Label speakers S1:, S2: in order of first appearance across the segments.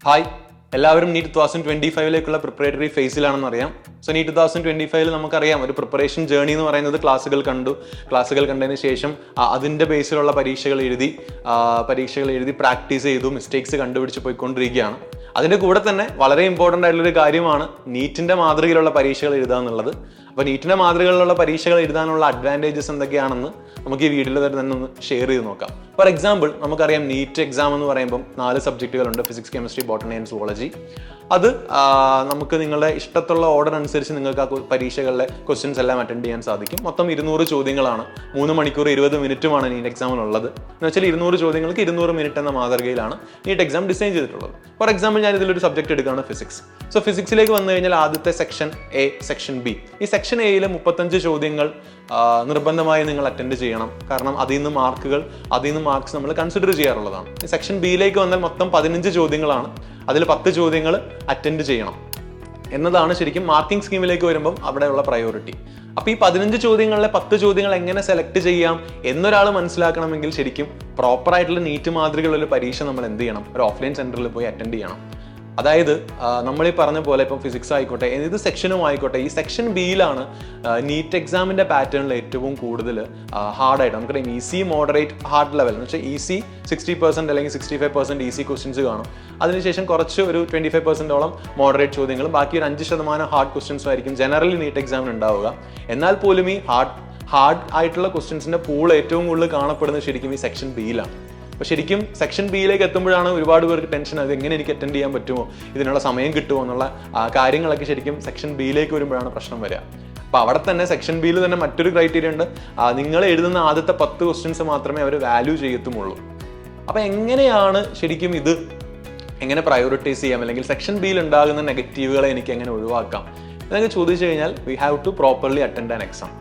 S1: Hi, എല്ലാവരും NEET 2025 preparatory ഫേസിലാണെന്ന് അറിയാം. So NEET 2025 നമുക്കറിയാം ഒരു പ്രിപ്പറേഷൻ ജേർണി എന്ന് പറയുന്നത് ക്ലാസ്സുകൾ കണ്ടതിന് ശേഷം അതിൻ്റെ ബേസിലുള്ള പരീക്ഷകൾ എഴുതി പ്രാക്ടീസ് ചെയ്തു മിസ്റ്റേക്സ് കണ്ടുപിടിച്ച് പോയിക്കൊണ്ടിരിക്കുകയാണ്. അതിൻ്റെ കൂടെ തന്നെ വളരെ ഇമ്പോർട്ടൻ്റ് ആയിട്ടുള്ളൊരു കാര്യമാണ് നീറ്റിൻ്റെ മാതൃകയിലുള്ള പരീക്ഷകൾ എഴുതുക എന്നുള്ളത്. അപ്പോൾ നീറ്റിൻ്റെ മാതൃകയിലുള്ള പരീക്ഷകൾ എഴുതാനുള്ള അഡ്വാൻറ്റേജസ് എന്തൊക്കെയാണെന്ന് നമുക്ക് ഈ വീഡിയോയിൽ തന്നെ ഒന്ന് ഷെയർ ചെയ്ത് നോക്കാം. ഫോർ എക്സാമ്പിൾ, നമുക്കറിയാം നീറ്റ് എക്സാം എന്ന് പറയുമ്പം 4 സബ്ജക്റ്റുകളുണ്ട്: physics, chemistry, botany and zoology. അത് നമുക്ക് നിങ്ങളുടെ ഇഷ്ടത്തുള്ള ഓർഡർ അനുസരിച്ച് നിങ്ങൾക്ക് ആ പരീക്ഷകളിലെ ക്വസ്റ്റ്യൻസ് എല്ലാം അറ്റൻഡ് ചെയ്യാൻ സാധിക്കും. മൊത്തം 200 ചോദ്യങ്ങളാണ്. 3 മണിക്കൂർ 20 മിനിറ്റുമാണ് നീറ്റ് എക്സാമിനുള്ളത്. എന്ന് വെച്ചാൽ 200 ചോദ്യങ്ങൾക്ക് 200 മിനിറ്റ് എന്ന മാതൃകയിലാണ് നീറ്റ് എക്സാം ഡിസൈൻ ചെയ്തിട്ടുള്ളത്. ഫോർ എക്സാമ്പിൾ, ഞാൻ ഇതിലൊരു സബ്ജക്ട് എടുക്കുകയാണ് ഫിസിക്സ്. സോ ഫിസിക്സിലേക്ക് വന്നു കഴിഞ്ഞാൽ ആദ്യത്തെ സെക്ഷൻ എ, സെക്ഷൻ ബി. ഈ സെക്ഷൻ എയിൽ 35 ചോദ്യങ്ങൾ നിർബന്ധമായി നിങ്ങൾ അറ്റൻഡ് ചെയ്യണം. കാരണം അതിൽ നിന്ന് മാർക്സ് നമ്മൾ കൺസിഡർ ചെയ്യാറുള്ളതാണ്. ഈ സെക്ഷൻ ബിയിലേക്ക് വന്നാൽ മൊത്തം 15 ചോദ്യങ്ങളാണ്. അതിൽ 10 ചോദ്യങ്ങൾ അറ്റൻഡ് ചെയ്യണം എന്നതാണ് ശരിക്കും മാർക്കിംഗ് സ്കീമിലേക്ക് വരുമ്പം അവിടെയുള്ള പ്രയോറിറ്റി. അപ്പോൾ ഈ 15 ചോദ്യങ്ങളിലെ 10 ചോദ്യങ്ങൾ എങ്ങനെ സെലക്ട് ചെയ്യാം എന്നൊരാൾ മനസ്സിലാക്കണമെങ്കിൽ ശരിക്കും പ്രോപ്പറായിട്ടുള്ള നീറ്റ് മാതൃകയുള്ള പരീക്ഷ നമ്മൾ എന്ത് ചെയ്യണം? ഒരു ഓഫ്ലൈൻ സെന്ററിൽ പോയി അറ്റൻഡ് ചെയ്യണം. അതായത് നമ്മൾ ഈ പറഞ്ഞ പോലെ ഇപ്പം ഫിസിക്സ് ആയിക്കോട്ടെ, ഏത് സെക്ഷനും ആയിക്കോട്ടെ, ഈ സെക്ഷൻ ബിയിലാണ് നീറ്റ് എക്സാമിൻ്റെ പാറ്റേണിൽ ഏറ്റവും കൂടുതൽ ഹാർഡായിട്ട് നമുക്കറിയാം. ഈസി, മോഡറേറ്റ്, ഹാർഡ് ലെവൽ എന്ന് വെച്ചാൽ ഈസി 60% അല്ലെങ്കിൽ 65% ഈസി ക്വസ്റ്റ്യൻസ് കാണും. അതിനുശേഷം കുറച്ച് ഒരു 25%ഓളം മോഡറേറ്റ് ചോദ്യങ്ങളും ബാക്കി ഒരു 5% ഹാർഡ് ക്വസ്റ്റ്യൻസും ആയിരിക്കും ജനറലി നീറ്റ് എക്സാമിന് ഉണ്ടാവുക. എന്നാൽ പോലും ഈ ഹാർഡ് ആയിട്ടുള്ള ക്വസ്റ്റ്യൻസിൻ്റെ പൂൾ ഏറ്റവും കൂടുതൽ കാണപ്പെടുന്നത് ശരിക്കും ഈ സെക്ഷൻ ബിയിലാണ്. അപ്പോൾ ശരിക്കും സെക്ഷൻ ബിയിലേക്ക് എത്തുമ്പോഴാണ് ഒരുപാട് പേർക്ക് ടെൻഷൻ. അത് എങ്ങനെ എനിക്ക് അറ്റൻഡ് ചെയ്യാൻ പറ്റുമോ, ഇതിനുള്ള സമയം കിട്ടുമോ എന്നുള്ള കാര്യങ്ങളൊക്കെ ശരിക്കും സെക്ഷൻ ബിയിലേക്ക് വരുമ്പോഴാണ് പ്രശ്നം വരിക. അപ്പോൾ അവിടെ തന്നെ സെക്ഷൻ ബിയിൽ തന്നെ മറ്റൊരു ക്രൈറ്റീരിയ ഉണ്ട്. നിങ്ങൾ എഴുതുന്ന ആദ്യത്തെ 10 ക്വസ്റ്റ്യൻസ് മാത്രമേ അവർ വാല്യൂ ചെയ്യത്തുമുള്ളൂ. അപ്പോൾ എങ്ങനെയാണ് ശരിക്കും ഇത് എങ്ങനെ പ്രയോറിറ്റൈസ് ചെയ്യാം, അല്ലെങ്കിൽ സെക്ഷൻ ബിയിൽ ഉണ്ടാകുന്ന നെഗറ്റീവുകളെ എനിക്ക് എങ്ങനെ ഒഴിവാക്കാം എന്നൊക്കെ ചോദിച്ചു കഴിഞ്ഞാൽ we have to properly attend an exam.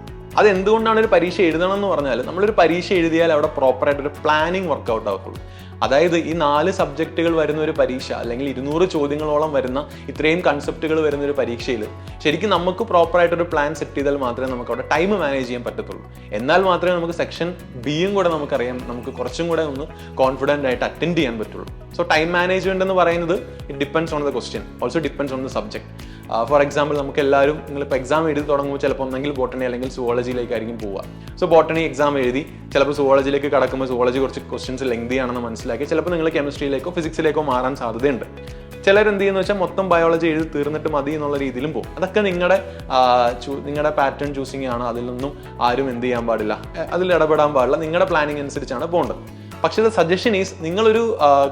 S1: അതെന്തുകൊണ്ടാണ് ഒരു പരീക്ഷ എഴുതണം എന്ന് പറഞ്ഞാൽ, നമ്മളൊരു പരീക്ഷ എഴുതിയാൽ അവിടെ പ്രോപ്പറായിട്ടൊരു പ്ലാനിങ് വർക്കൗട്ട് ആവുള്ളൂ. അതായത് ഈ 4 സബ്ജക്റ്റുകൾ വരുന്ന ഒരു പരീക്ഷ, അല്ലെങ്കിൽ 200 ചോദ്യങ്ങളോളം വരുന്ന ഇത്രയും കൺസെപ്റ്റുകൾ വരുന്ന ഒരു പരീക്ഷയിൽ ശരിക്കും നമുക്ക് പ്രോപ്പറായിട്ടൊരു പ്ലാൻ സെറ്റ് ചെയ്താൽ മാത്രമേ നമുക്ക് അവിടെ ടൈം മാനേജ് ചെയ്യാൻ പറ്റത്തുള്ളൂ. എന്നാൽ മാത്രമേ നമുക്ക് സെക്ഷൻ ബിയും കൂടെ നമുക്കറിയാം, നമുക്ക് കുറച്ചും കൂടെ ഒന്ന് കോൺഫിഡൻ്റ് ആയിട്ട് അറ്റൻഡ് ചെയ്യാൻ പറ്റുള്ളൂ. സോ ടൈം മാനേജ്മെന്റ് എന്ന് പറയുന്നത് it depends on the question, also depends on the subject. For example, നമുക്ക് എല്ലാവരും നിങ്ങളിപ്പോൾ എക്സാം എഴുതി തുടങ്ങുമ്പോൾ ചിലപ്പോൾ ഒന്നെങ്കിൽ ബോട്ടണി അല്ലെങ്കിൽ സുവോളജിയിലേക്കായിരിക്കും പോവുക. സോ ബോട്ടണി എക്സാം എഴുതി ചിലപ്പോൾ സുവോളജിയിലേക്ക് കടക്കുമ്പോൾ സുവോളജി കുറച്ച് ക്വസ്റ്റ്യൻസ് ലെങ്തി ആണെന്ന് മനസ്സിലാക്കി ചിലപ്പോൾ നിങ്ങൾ കെമിസ്ട്രിയിലേക്കോ ഫിസിക്സിലേക്കോ മാറാൻ സാധ്യതയുണ്ട്. ചിലർ എന്ത് ചെയ്യുന്ന വെച്ചാൽ മൊത്തം ബയോളജി എഴുതി തീർന്നിട്ട് മതി എന്നുള്ള രീതിയിലും പോകും. അതൊക്കെ നിങ്ങളുടെ പാറ്റേൺ ചൂസിങ് ആണ്. അതിലൊന്നും ആരും എന്ത് ചെയ്യാൻ പാടില്ല, അതിൽ ഇടപെടാൻ പാടില്ല. നിങ്ങളുടെ പ്ലാനിങ് അനുസരിച്ചാണ് പോകേണ്ടത്. പക്ഷേ സജഷൻ ഈസ്, നിങ്ങളൊരു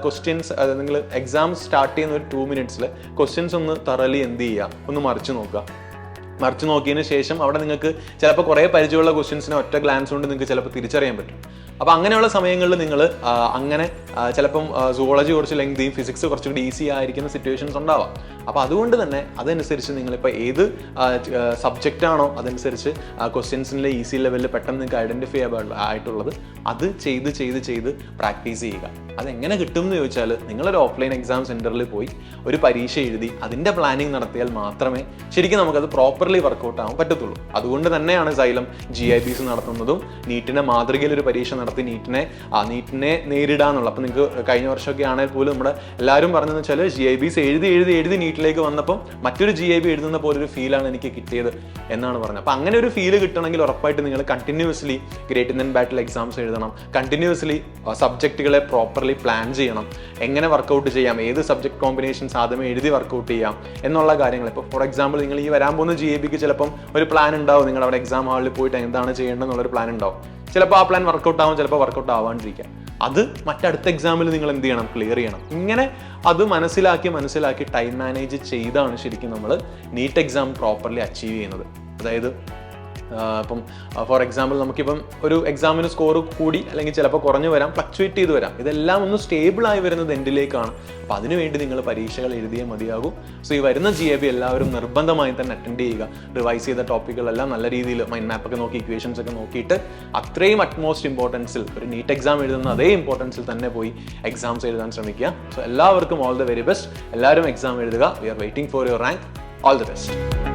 S1: ക്വസ്റ്റ്യൻസ്, നിങ്ങൾ എക്സാം സ്റ്റാർട്ട് ചെയ്യുന്ന ഒരു 2 മിനിറ്റ്സിൽ ക്വസ്റ്റ്യൻസ് ഒന്ന് തറലി എന്ത് ചെയ്യുക, ഒന്ന് മറിച്ച് നോക്കിയതിന് ശേഷം അവിടെ നിങ്ങൾക്ക് ചിലപ്പോൾ കുറേ പരിചയമുള്ള ക്വസ്റ്റ്യൻസിനെ ഒറ്റ ഗ്ലാൻസ് കൊണ്ട് നിങ്ങൾക്ക് ചിലപ്പോൾ തിരിച്ചറിയാൻ പറ്റും. അപ്പോൾ അങ്ങനെയുള്ള സമയങ്ങളിൽ നിങ്ങൾ അങ്ങനെ ചിലപ്പം സുവോളജി കുറച്ച് ലെങ്തിയും ഫിസിക്സ് കുറച്ചുകൂടി ഈസി ആയിരിക്കുന്ന സിറ്റുവേഷൻസ് ഉണ്ടാവാം. അപ്പോൾ അതുകൊണ്ട് തന്നെ അതനുസരിച്ച് നിങ്ങളിപ്പോൾ ഏത് സബ്ജക്റ്റാണോ അതനുസരിച്ച് ക്വസ്റ്റ്യൻസിൻ്റെ ഈസി ലെവലിൽ പെട്ടെന്ന് നിങ്ങൾക്ക് ഐഡൻറ്റിഫൈ ആയിട്ടുള്ളത് അത് ചെയ്ത് പ്രാക്ടീസ് ചെയ്യുക. അതെങ്ങനെ കിട്ടും എന്ന് ചോദിച്ചാൽ, നിങ്ങളൊരു ഓഫ്ലൈൻ എക്സാം സെൻറ്ററിൽ പോയി ഒരു പരീക്ഷ എഴുതി അതിൻ്റെ പ്ലാനിങ് നടത്തിയാൽ മാത്രമേ ശരിക്കും നമുക്കത് പ്രോപ്പർലി വർക്കൗട്ട് ആവാൻ പറ്റത്തുള്ളൂ. അതുകൊണ്ട് തന്നെയാണ് സൈലം GIBs നടത്തുന്നതും നീറ്റിൻ്റെ മാതൃകയിൽ ഒരു പരീക്ഷ നടത്തി നീറ്റിനെ നേരിടാന്നുള്ള. അപ്പോൾ നിങ്ങൾക്ക് കഴിഞ്ഞ വർഷമൊക്കെ ആണെങ്കിൽ പോലും നമ്മുടെ എല്ലാവരും പറഞ്ഞതെന്ന് വെച്ചാൽ GIBs എഴുതി നീറ്റിലേക്ക് വന്നപ്പം മറ്റൊരു GIB എഴുതുന്ന പോലൊരു ഫീലാണ് എനിക്ക് കിട്ടിയത് എന്നാണ് പറഞ്ഞത്. അപ്പോൾ അങ്ങനെ ഒരു ഫീല് കിട്ടണമെങ്കിൽ ഉറപ്പായിട്ട് നിങ്ങൾ കണ്ടിന്യൂസ്ലി ഗ്രേറ്റ് ഇന്ത്യൻ ബാറ്റിൽ എക്സാംസ് എഴുതണം. കണ്ടിന്യൂസ്ലി സബ്ജക്റ്റുകളെ പ്രോപ്പർലി പ്ലാൻ ചെയ്യണം. എങ്ങനെ വർക്കൗട്ട് ചെയ്യാം, ഏത് സബ്ജക്ട് കോമ്പിനേഷൻസ് ആദ്യമേ എഴുതി വർക്കൗട്ട് ചെയ്യാം എന്നുള്ള കാര്യങ്ങൾ. ഇപ്പോൾ ഫോർ എക്സാമ്പിൾ, നിങ്ങൾ ഈ വരാൻ പോകുന്ന GIBക്ക് ചിലപ്പം ഒരു പ്ലാൻ ഉണ്ടാവും. നിങ്ങൾ അവിടെ എക്സാം ഹാളിൽ പോയിട്ട് എന്താണ് ചെയ്യേണ്ടതെന്നുള്ളൊരു പ്ലാൻ ഉണ്ടാവും. ചിലപ്പോൾ ആ പ്ലാൻ വർക്കൗട്ട് ആവും, ചിലപ്പോൾ വർക്കൗട്ട് ആവാണ്ടിരിക്കാം. അത് മറ്റടുത്ത എക്സാമിൽ നിങ്ങൾ എന്ത് ചെയ്യണം? ക്ലിയർ ചെയ്യണം. ഇങ്ങനെ അത് മനസ്സിലാക്കി ടൈം മാനേജ് ചെയ്താണ് ശരിക്കും നമ്മൾ നീറ്റ് എക്സാം പ്രോപ്പർലി അച്ചീവ് ചെയ്യുന്നത്. അതായത് ഇപ്പം ഫോർ എക്സാമ്പിൾ, നമുക്കിപ്പം ഒരു എക്സാമിന് സ്കോർ കൂടി അല്ലെങ്കിൽ ചിലപ്പോൾ കുറഞ്ഞു വരാം, ഫ്ലക്ച്വേറ്റ് ചെയ്ത് വരാം. ഇതെല്ലാം ഒന്ന് സ്റ്റേബിളായി വരുന്നത് എൻഡിലേക്കാണ്. അപ്പോൾ അതിനുവേണ്ടി നിങ്ങൾ പരീക്ഷകൾ എഴുതിയേ മതിയാകും. സോ ഈ വരുന്ന GIB എല്ലാവരും നിർബന്ധമായി തന്നെ അറ്റൻഡ് ചെയ്യുക. റിവൈസ് ചെയ്ത ടോപ്പിക്കുകളെല്ലാം നല്ല രീതിയിൽ മൈൻഡ് മാപ്പൊക്കെ നോക്കി, ഇക്വേഷൻസ് ഒക്കെ നോക്കിയിട്ട് അത്രയും അറ്റ്മോസ്റ്റ് ഇമ്പോർട്ടൻസിൽ ഒരു നീറ്റ് എക്സാം എഴുതുന്ന അതേ ഇമ്പോർട്ടൻസിൽ തന്നെ പോയി എക്സാംസ് എഴുതാൻ ശ്രമിക്കുക. സോ എല്ലാവർക്കും ഓൾ ദ വെരി ബെസ്റ്റ്. എല്ലാവരും എക്സാം എഴുതുക. We are waiting for your rank. All the best.